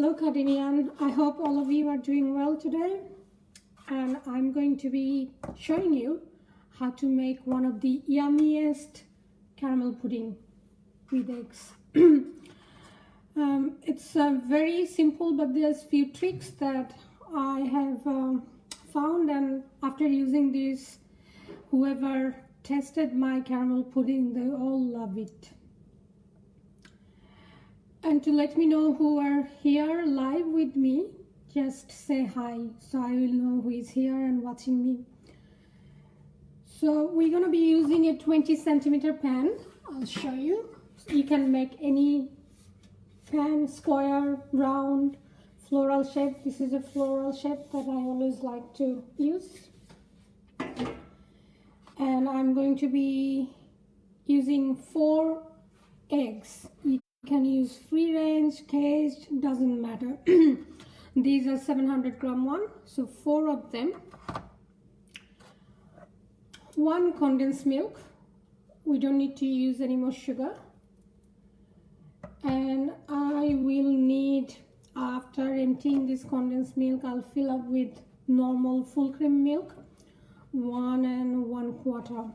Hello Cardinian, I hope all of you are doing well today, and I'm going to be showing you how to make one of the yummiest caramel pudding with eggs. It's very simple, but there's few tricks that I have found, and after using this, whoever tested my caramel pudding, they all love it. And to let me know who are here live with me, just say hi so I will know who is here and watching me. So we're going to be using a 20 centimeter pan. I'll show you. You can make any pan, square, round, floral shape. This is a floral shape that I always like to use. And I'm going to be using 4 eggs. You can use free range, caged, doesn't matter. These are 700 gram one, so 4 of them. 1 condensed milk. We don't need to use any more sugar. And I will need, after emptying this condensed milk, I'll fill up with normal full cream milk, 1 1/4.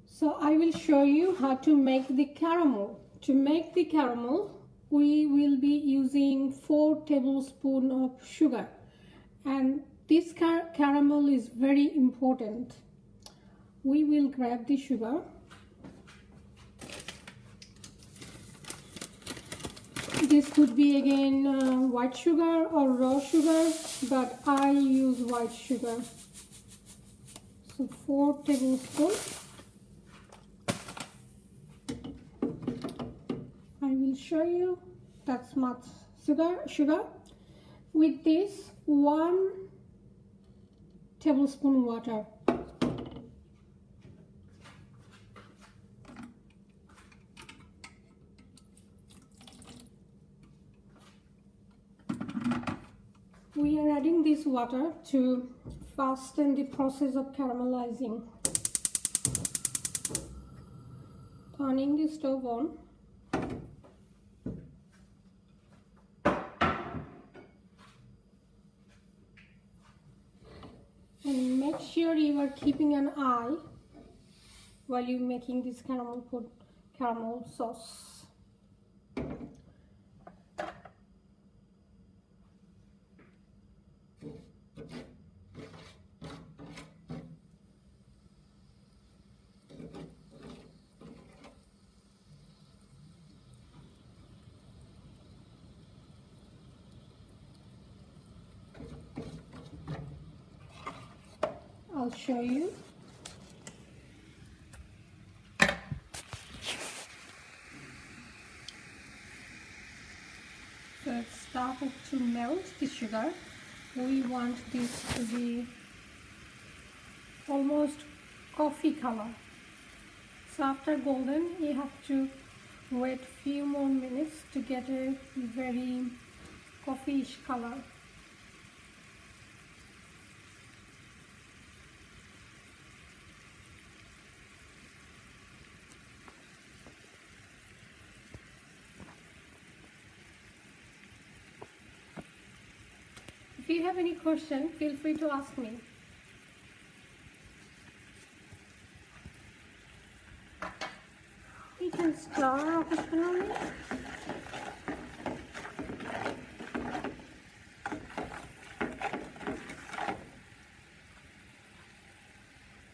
So I will show you how to make the caramel. To make the caramel, we will be using 4 tablespoons of sugar, and this caramel is very important. We will grab the sugar. This could be again white sugar or raw sugar, but I use white sugar. So 4 tablespoons. I will show you that's much sugar. With this, 1 tablespoon water. We are adding this water to fasten the process of caramelizing. Turning the stove on. And make sure you are keeping an eye while you're making this caramel sauce. I'll show you. So it started to melt the sugar. We want this to be almost coffee color. So after golden, you have to wait few more minutes to get a very coffee-ish color. If you have any question, feel free to ask me. You can stir occasionally.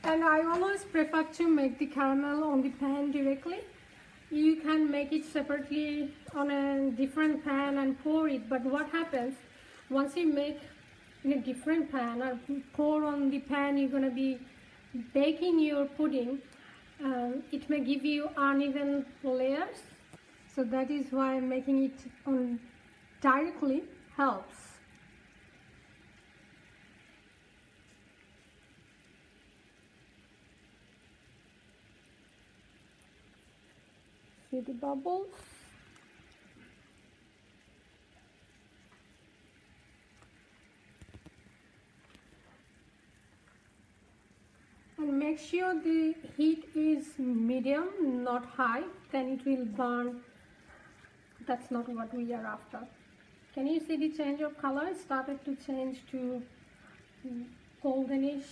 And I always prefer to make the caramel on the pan directly. You can make it separately on a different pan and pour it, but what happens once you make in a different pan or pour on the pan you're going to be baking your pudding, it may give you uneven layers. So that is why making it on directly helps. See the bubbles? And make sure the heat is medium, not high, then it will burn That's not what we are after. Can you see the change of color? It started to change to goldenish.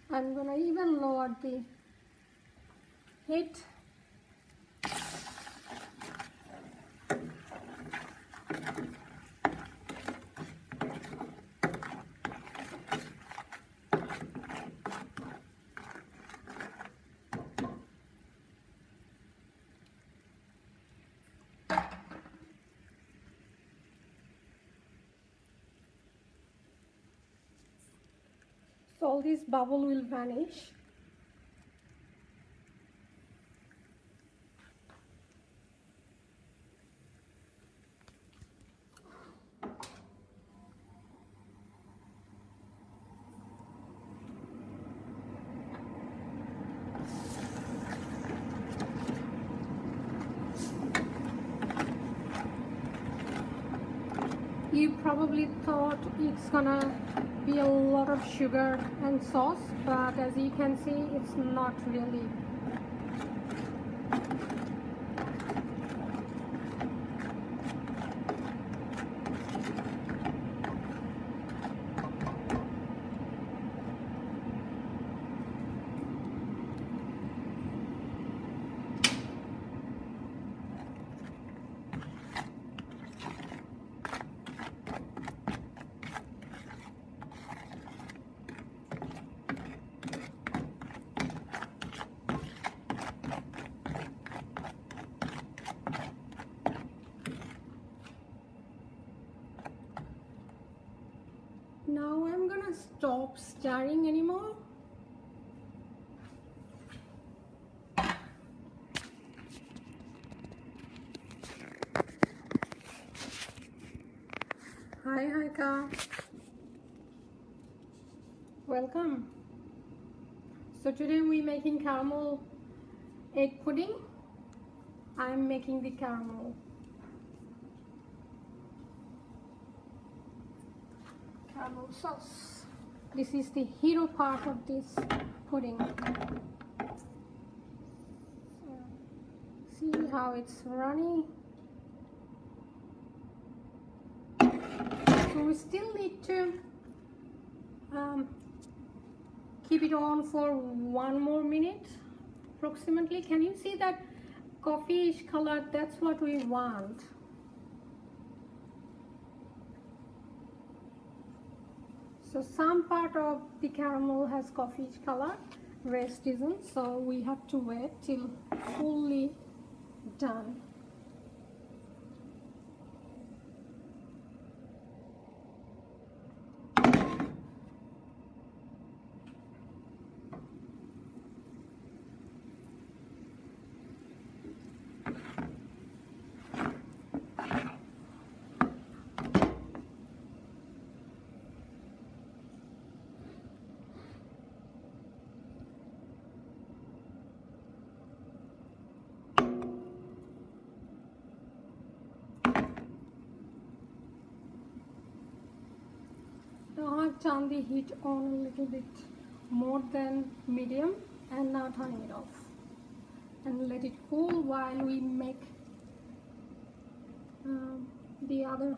I'm gonna even lower the heat. So all this bubble will vanish. You probably thought it's gonna be a lot of sugar and sauce, but as you can see, it's not really. Now I'm gonna stop stirring anymore. Hi Haika, welcome. So today we're making caramel egg pudding. I'm making the caramel sauce. This is the hero part of this pudding. So, see how it's runny. So we still need to keep it on for 1 more minute approximately. Can you see that coffee-ish color? That's what we want. So some part of the caramel has coffee-ish color, rest isn't, so we have to wait till fully done. Now I've turned the heat on a little bit more than medium, and now turn it off and let it cool while we make the other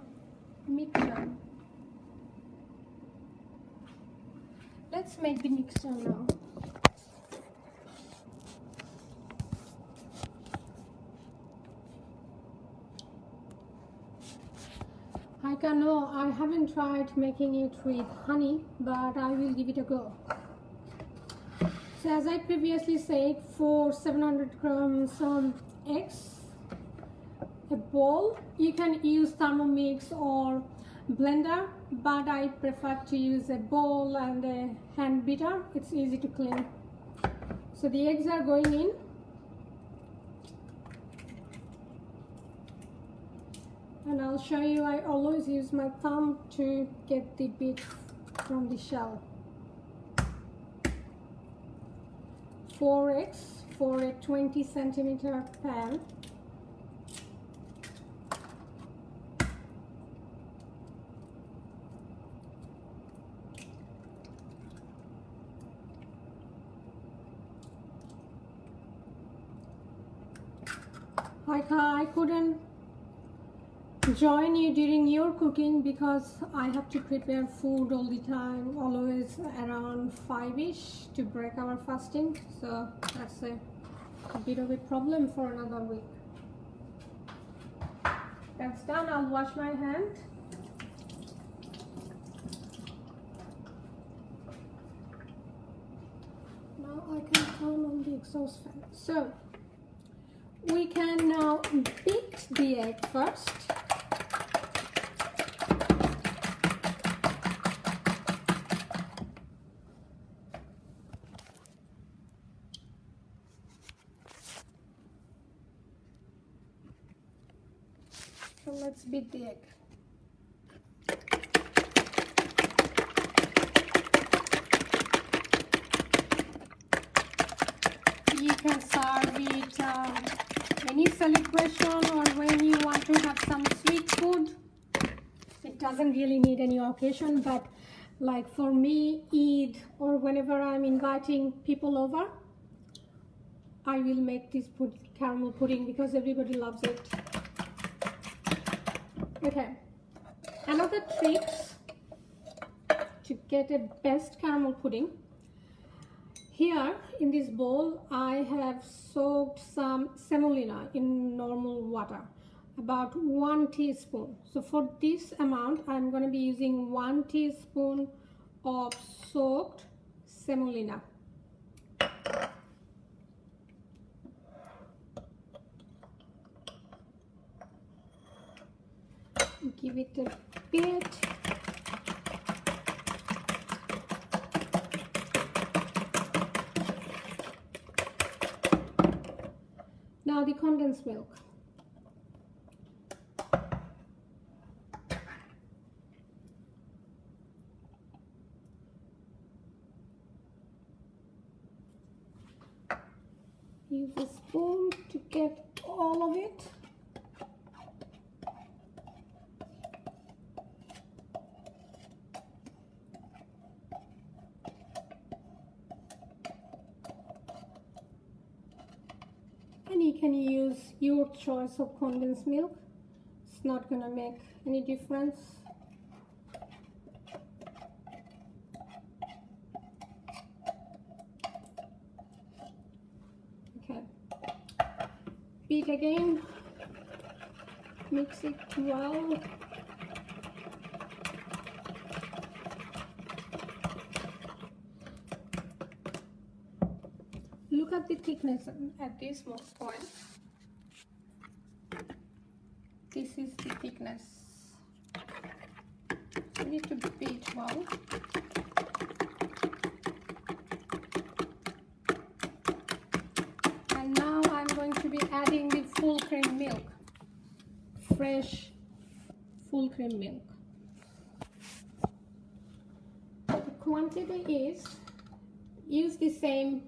mixture. Let's make the mixture now. No, I haven't tried making it with honey, but I will give it a go. So as I previously said, for 700 grams eggs, a bowl, you can use Thermomix or blender, but I prefer to use a bowl and a hand beater. It's easy to clean. So the eggs are going in. And I'll show you, I always use my thumb to get the bit from the shell. 4 eggs for a 20 centimeter pan. I couldn't join you during your cooking because I have to prepare food all the time, always around 5ish to break our fasting. So that's a bit of a problem for another week. That's done. I'll wash my hand. Now I can turn on the exhaust fan. So we can now beat the egg first. So let's beat the egg. You can serve it any celebration or when you want to have some sweet food. It doesn't really need any occasion, but like for me, Eid or whenever I'm inviting people over, I will make this caramel pudding because everybody loves it. Okay, another trick to get a best caramel pudding. Here in this bowl, I have soaked some semolina in normal water, about 1 teaspoon. So for this amount, I'm going to be using 1 teaspoon of soaked semolina. Give it a bit. Now the condensed milk. Use a spoon to get all of it. And you can use your choice of condensed milk. It's not gonna make any difference. Okay. Beat again. Mix it well. Look at the thickness at this point. This is the thickness. You need to beat well. And now I'm going to be adding the full cream milk. Fresh full cream milk. The quantity is, use the same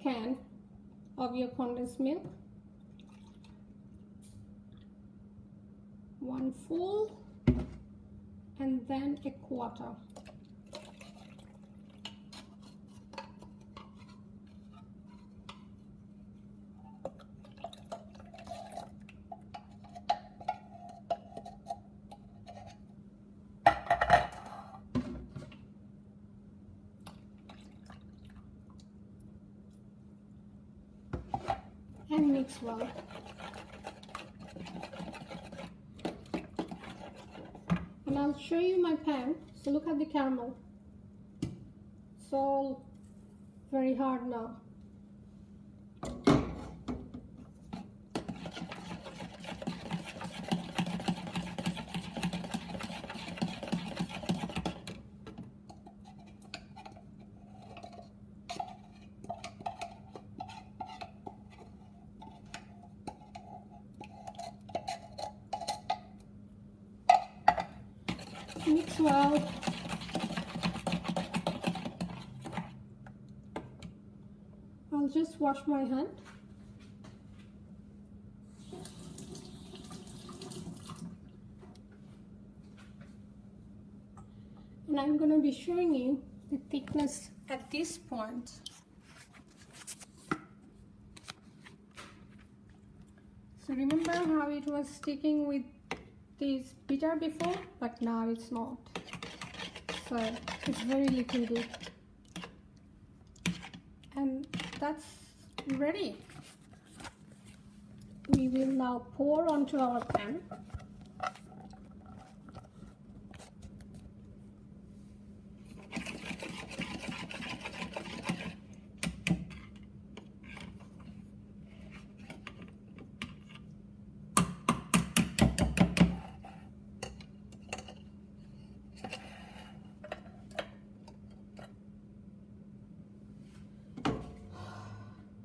can of your condensed milk. 1 full and then a quarter. And mix well. And I'll show you my pan. So look at the caramel. It's all very hard now. Mix well. I'll just wash my hand. And I'm going to be showing you the thickness at this point. So remember how it was sticking with this bitter before, but now it's not. So it's very liquidy. And that's ready. We will now pour onto our pan.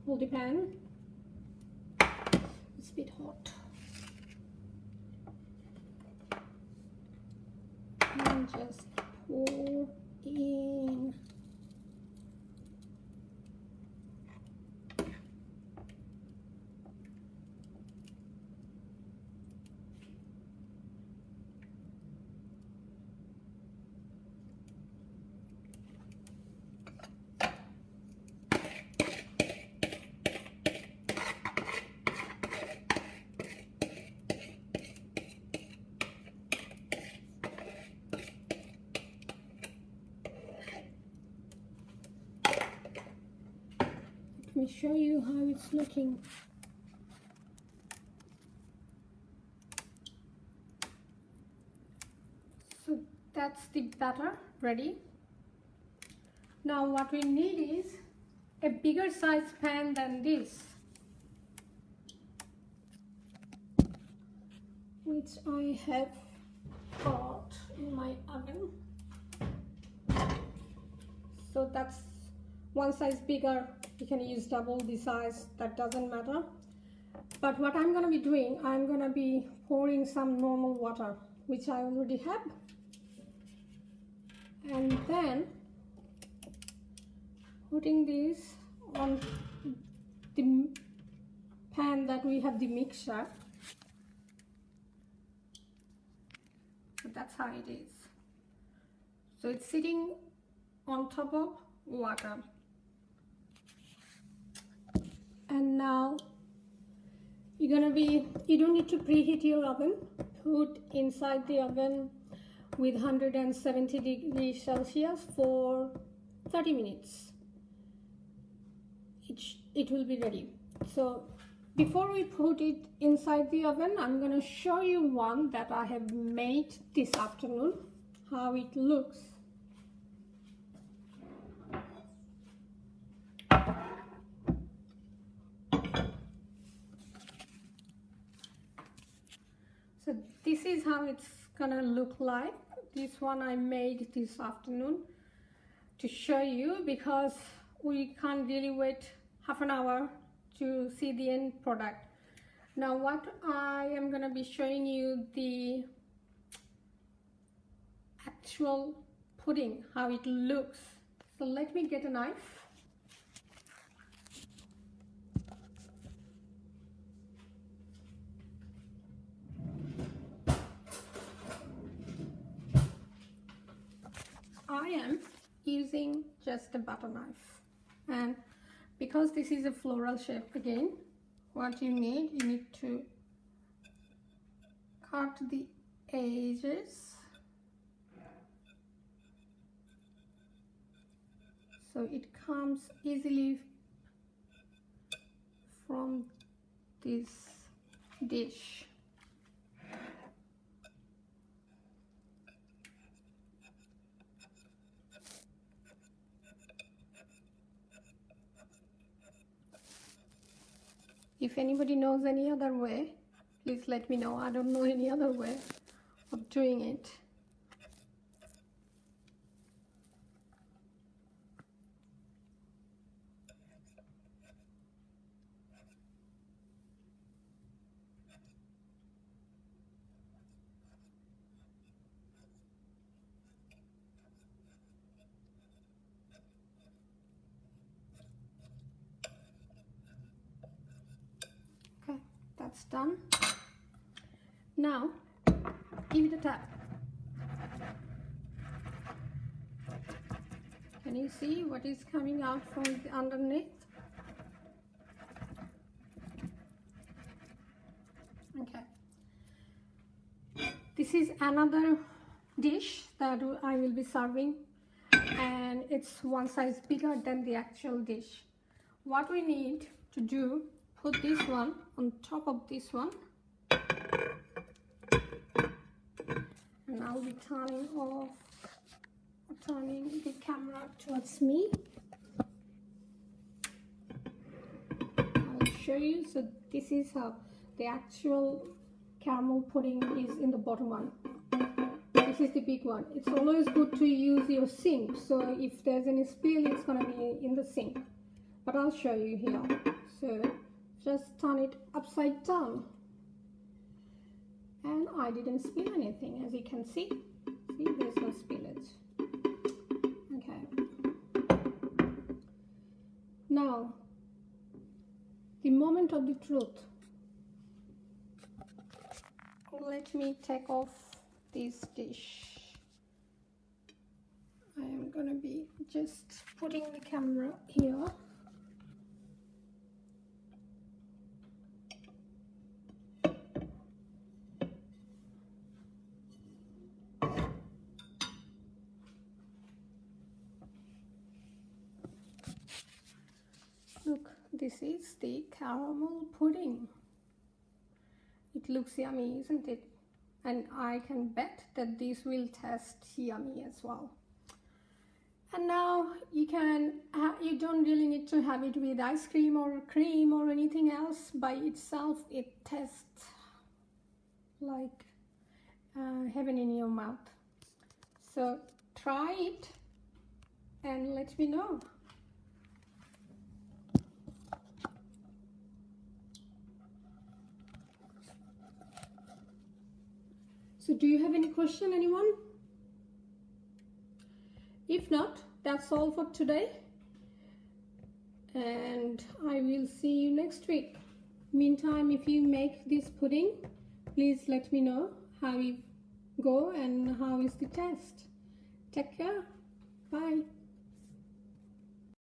Hold the pan. It's a bit hot. And just pour in. Let me show you how it's looking. So that's the batter ready. Now what we need is a bigger size pan than this, which I have got in my oven. So that's one size bigger. You can use double the size, that doesn't matter. But what I'm going to be doing, I'm going to be pouring some normal water, which I already have, and then putting this on the pan that we have the mixture. So that's how it is. So it's sitting on top of water. And now you don't need to preheat your oven. Put inside the oven with 170 degrees Celsius for 30 minutes. It will be ready. So before we put it inside the oven, I'm going to show you one that I have made this afternoon, how it looks. So this is how it's gonna look like. This one I made this afternoon to show you, because we can't really wait half an hour to see the end product. Now what I am gonna be showing you the actual pudding, how it looks. So let me get a knife. I am using just a butter knife, and because this is a floral shape, again, what you need to cut the edges so it comes easily from this dish. If anybody knows any other way, please let me know. I don't know any other way of doing it. That's done. Now give it a tap. Can you see what is coming out from the underneath? Okay, this is another dish that I will be serving, and it's one size bigger than the actual dish. What we need to do, put this one on top of this one, and I'll be turning the camera towards me. I'll show you. So this is how the actual caramel pudding is in the bottom one. This is the big one. It's always good to use your sink, so if there's any spill, it's gonna be in the sink. But I'll show you here. So just turn it upside down, and I didn't spill anything, as you can see. See, there's no spillage. Okay. Now, the moment of the truth. Let me take off this dish. I am gonna be just putting the camera here. Look, this is the caramel pudding. It looks yummy, isn't it? And I can bet that this will taste yummy as well. And now you don't really need to have it with ice cream or cream or anything else. By itself, it tastes like heaven in your mouth. So try it and let me know. So do you have any question, anyone? If not, that's all for today. And I will see you next week. Meantime, if you make this pudding, please let me know how you go and how is the taste. Take care. Bye.